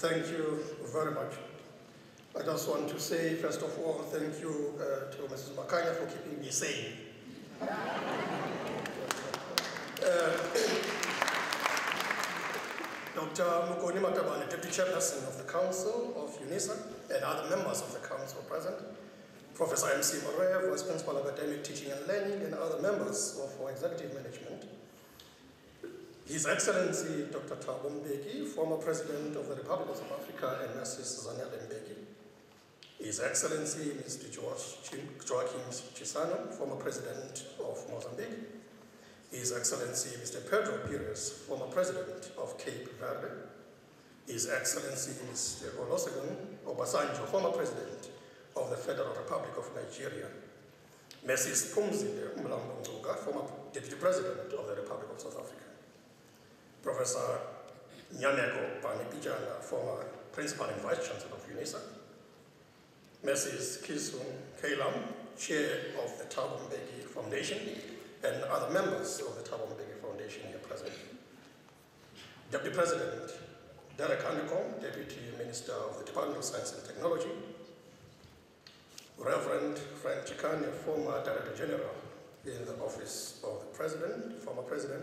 Thank you very much. I just want to say, first of all, thank you to Mrs. Makanya for keeping me sane. Dr. Mukoni Matabane, Deputy Chairperson of the Council of UNISA, and other members of the Council present, Professor M.C. Morea, Vice Principal of Academic Teaching and Learning, and other members of our Executive Management, His Excellency Dr. Thabo Mbeki, former President of the Republic of South Africa, and Mrs. Zanele Mbeki, His Excellency Mr. Joaquim Chissano, former President of Mozambique, His Excellency Mr. Pedro Pires, former President of Cape Verde, His Excellency Mr. Olusegun Obasanjo, former President of the Federal Republic of Nigeria, Mrs. Phumzile Mlambo Ngcuka, former Deputy President of the Republic of South Africa, Professor Nyameko Pani-Pijana, former Principal and Vice Chancellor of UNISA, Mrs. Kisung Kailam, Chair of the Thabo Mbeki Foundation, and other members of the Thabo Mbeki Foundation here present. Deputy President Derek Hanekom, Deputy Minister of the Department of Science and Technology, Reverend Frank Chikane, former Director General in the Office of the President, former President,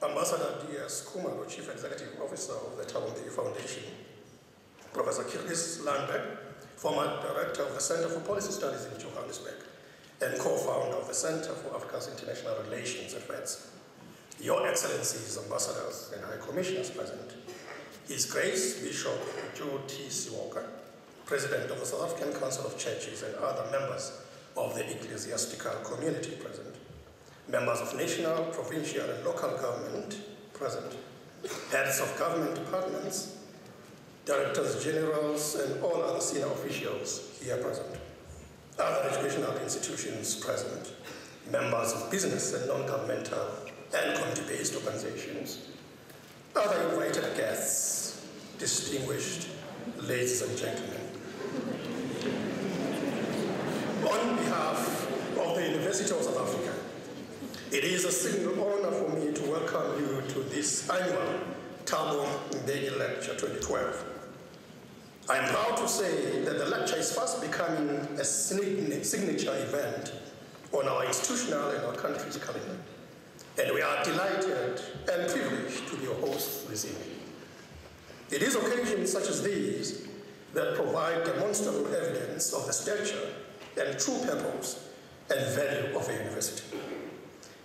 Ambassador D.S. Kumalo, Chief Executive Officer of the Thabo Mbeki Foundation, Professor Kirgis Landberg, former Director of the Center for Policy Studies in Johannesburg, and co-founder of the Center for Africa's International Relations at FEDS. Your Excellencies, Ambassadors, and High Commissioners present, His Grace Bishop Joe T. Siwoka, President of the South African Council of Churches, and other members of the ecclesiastical community present, members of national, provincial, and local government present, heads of government departments, directors generals, and all other senior officials here present, other educational institutions present, members of business and non-governmental and community-based organizations, other invited guests, distinguished ladies and gentlemen. On behalf of the University of South Africa, it is a single honor for me to welcome you to this annual Thabo Mbeki Lecture 2012. I am proud to say that the lecture is fast becoming a signature event on our institutional and our country's calendar. And we are delighted and privileged to be your hosts this evening. It is occasions such as these that provide demonstrable evidence of the stature and true purpose and value of a university.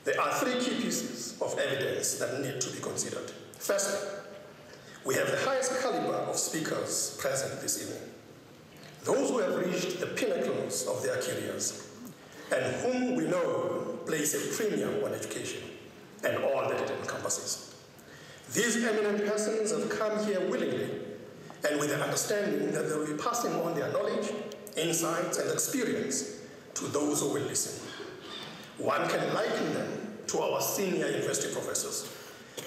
There are three key pieces of evidence that need to be considered. Firstly, we have the highest caliber of speakers present this evening, those who have reached the pinnacles of their careers and whom we know place a premium on education and all that it encompasses. These eminent persons have come here willingly and with the understanding that they will be passing on their knowledge, insights, and experience to those who will listen. One can liken them to our senior university professors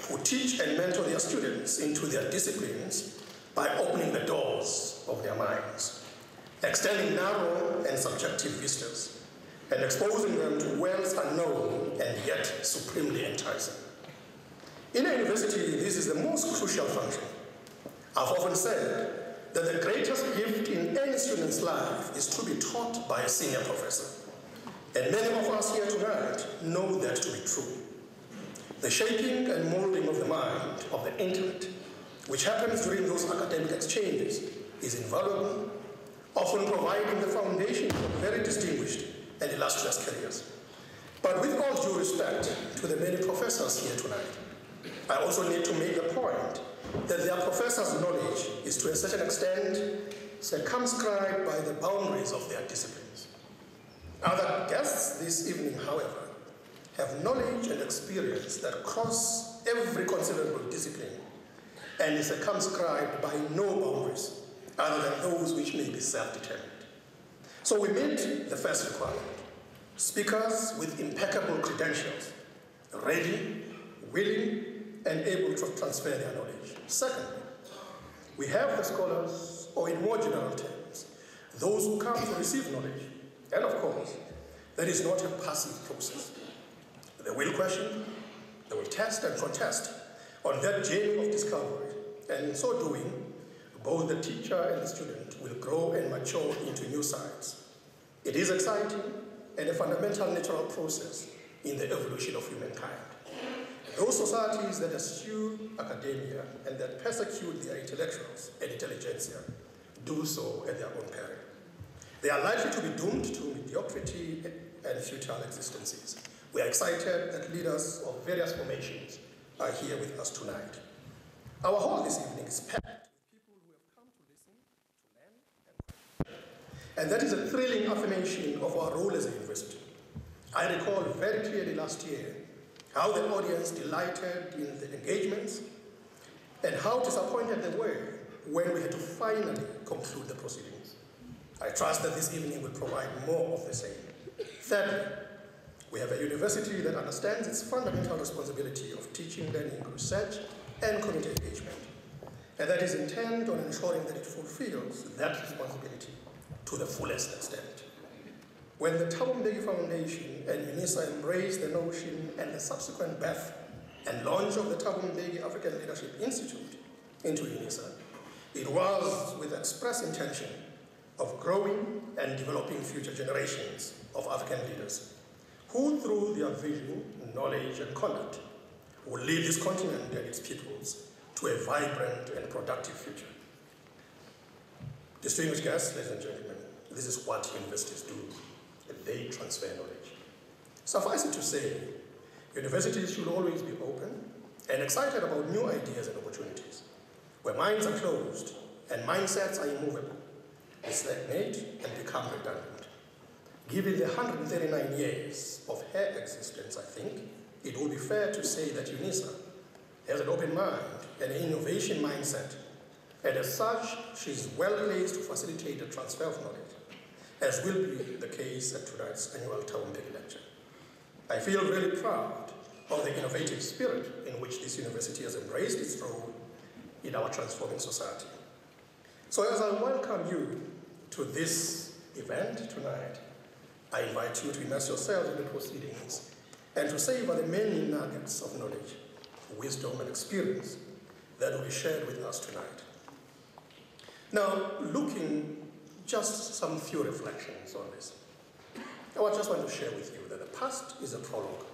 who teach and mentor their students into their disciplines by opening the doors of their minds, extending narrow and subjective vistas, and exposing them to worlds unknown and yet supremely enticing. In a university, this is the most crucial function. I've often said that the greatest gift in any student's life is to be taught by a senior professor. And many of us here tonight know that to be true. The shaping and molding of the mind, of the intellect, which happens during those academic exchanges, is invaluable, often providing the foundation for very distinguished and illustrious careers. But with all due respect to the many professors here tonight, I also need to make the point that their professors' knowledge is to a certain extent circumscribed by the boundaries of their disciplines. Other guests this evening, however, have knowledge and experience that cross every conceivable discipline and is circumscribed by no boundaries other than those which may be self-determined. So we meet the first requirement: speakers with impeccable credentials, ready, willing, and able to transfer their knowledge. Secondly, we have the scholars, or in more general terms, those who come to receive knowledge. And of course, that is not a passive process. They will question, they will test and contest on that journey of discovery, and in so doing, both the teacher and the student will grow and mature into new sides. It is exciting and a fundamental natural process in the evolution of humankind. Those societies that eschew academia and that persecute their intellectuals and intelligentsia do so at their own peril. They are likely to be doomed to mediocrity and futile existences. We are excited that leaders of various formations are here with us tonight. Our hall this evening is packed with people who have come to listen, to learn, and that is a thrilling affirmation of our role as a university. I recall very clearly last year how the audience delighted in the engagements and how disappointed they were when we had to finally conclude the proceedings. I trust that this evening will provide more of the same. Thirdly, we have a university that understands its fundamental responsibility of teaching, learning, research, and community engagement, and that is intent on ensuring that it fulfills that responsibility to the fullest extent. When the Thabo Mbeki Foundation and UNISA embraced the notion and the subsequent birth and launch of the Thabo Mbeki African Leadership Institute into UNISA, it was with express intention of growing and developing future generations of African leaders who, through their vision, knowledge, and conduct, will lead this continent and its peoples to a vibrant and productive future. Distinguished guests, ladies and gentlemen, this is what universities do. They transfer knowledge. Suffice it to say, universities should always be open and excited about new ideas and opportunities. Where minds are closed and mindsets are immovable, they stagnate and become redundant. Given the 139 years of her existence, I think it would be fair to say that UNISA has an open mind and an innovation mindset, and as such, she is well placed to facilitate the transfer of knowledge, as will be the case at tonight's annual Thabo Mbeki lecture. I feel really proud of the innovative spirit in which this university has embraced its role in our transforming society. So as I welcome you to this event tonight, I invite you to immerse yourselves in the proceedings and to savor the many nuggets of knowledge, wisdom, and experience that will be shared with us tonight. Now, looking just some few reflections on this. I just want to share with you that the past is a prologue.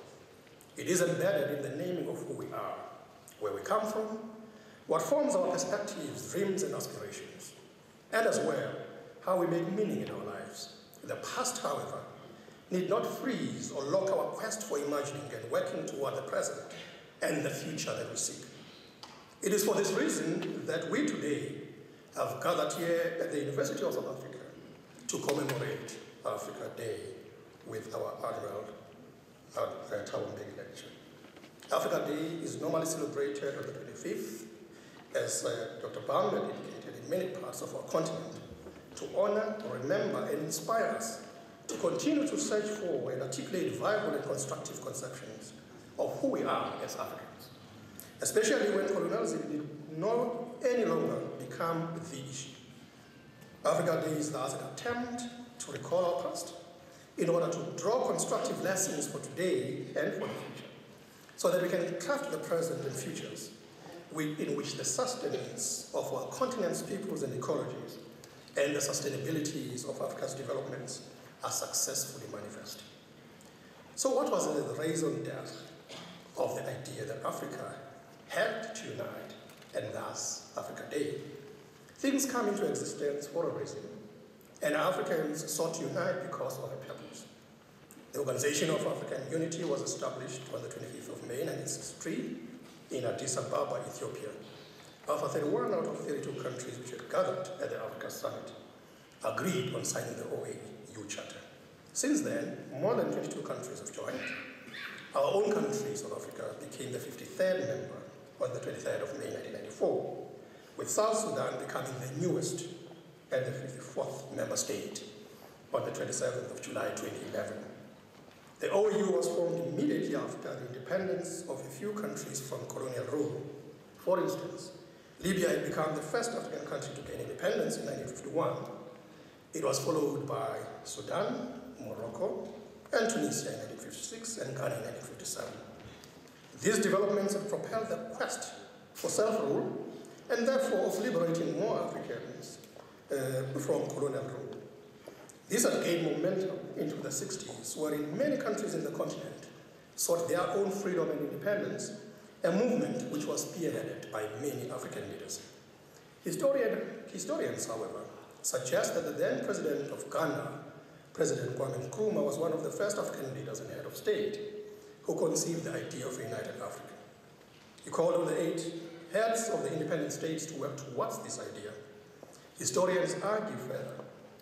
It is embedded in the naming of who we are, where we come from, what forms our perspectives, dreams, and aspirations, and as well, how we make meaning in our lives. The past, however, need not freeze or lock our quest for imagining and working toward the present and the future that we seek. It is for this reason that we today have gathered here at the University of South Africa to commemorate Africa Day with our annual Thabo Mbeki lecture. Africa Day is normally celebrated on the 25th, as Dr. Baum indicated, in many parts of our continent, to honor, remember, and inspire us to continue to search for and articulate viable and constructive conceptions of who we are as Africans, especially when colonialism did not any longer become the issue. Africa Day is thus an attempt to recall our past in order to draw constructive lessons for today and for the future, so that we can craft the present and futures in which the sustenance of our continent's peoples and ecologies and the sustainabilities of Africa's developments are successfully manifest. So what was the raison d'etre of the idea that Africa had to unite, and thus Africa Day? Things come into existence for a reason, and Africans sought to unite because of a purpose. The Organization of African Unity was established on the 25th of May 1963 in Addis Ababa, Ethiopia, after 31 out of 32 countries which had gathered at the Africa Summit agreed on signing the OAU Charter. Since then, more than 22 countries have joined. Our own country, South Africa, became the 53rd member on the 23rd of May 1994, with South Sudan becoming the newest and the 54th member state on the 27th of July 2011. The OAU was formed immediately after the independence of a few countries from colonial rule. For instance, Libya had become the first African country to gain independence in 1951. It was followed by Sudan, Morocco, and Tunisia in 1956, and Ghana in 1957. These developments have propelled the quest for self-rule and therefore of liberating more Africans from colonial rule. This had gained momentum into the 60s, wherein many countries in the continent sought their own freedom and independence, a movement which was spearheaded by many African leaders. Historians, however, suggest that the then president of Ghana, President Kwame Nkrumah, was one of the first African leaders and head of state who conceived the idea of a united Africa. He called on the 8 heads of the independent states to work towards this idea. Historians argue further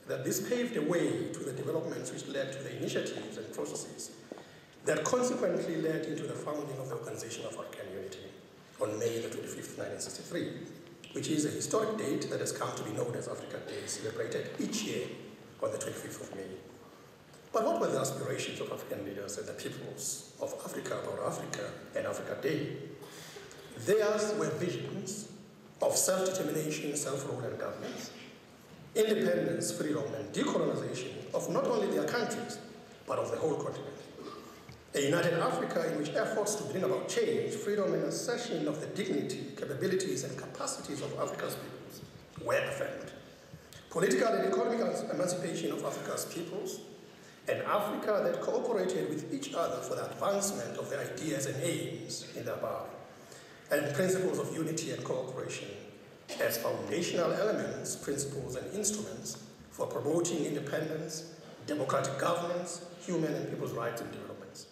that this paved the way to the developments which led to the initiatives and processes that consequently led into the founding of the Organization of African Unity on May the 25th, 1963, which is a historic date that has come to be known as Africa Day, celebrated each year on the 25th of May. But what were the aspirations of African leaders and the peoples of Africa about Africa and Africa Day? Theirs were visions of self-determination, self-rule and governance, independence, freedom, and decolonization of not only their countries, but of the whole continent. A united Africa in which efforts to bring about change, freedom, and assertion of the dignity, capabilities, and capacities of Africa's peoples were affirmed. Political and economic emancipation of Africa's peoples, an Africa that cooperated with each other for the advancement of the ideas and aims in the above, and principles of unity and cooperation as foundational elements, principles, and instruments for promoting independence, democratic governance, human and people's rights and developments.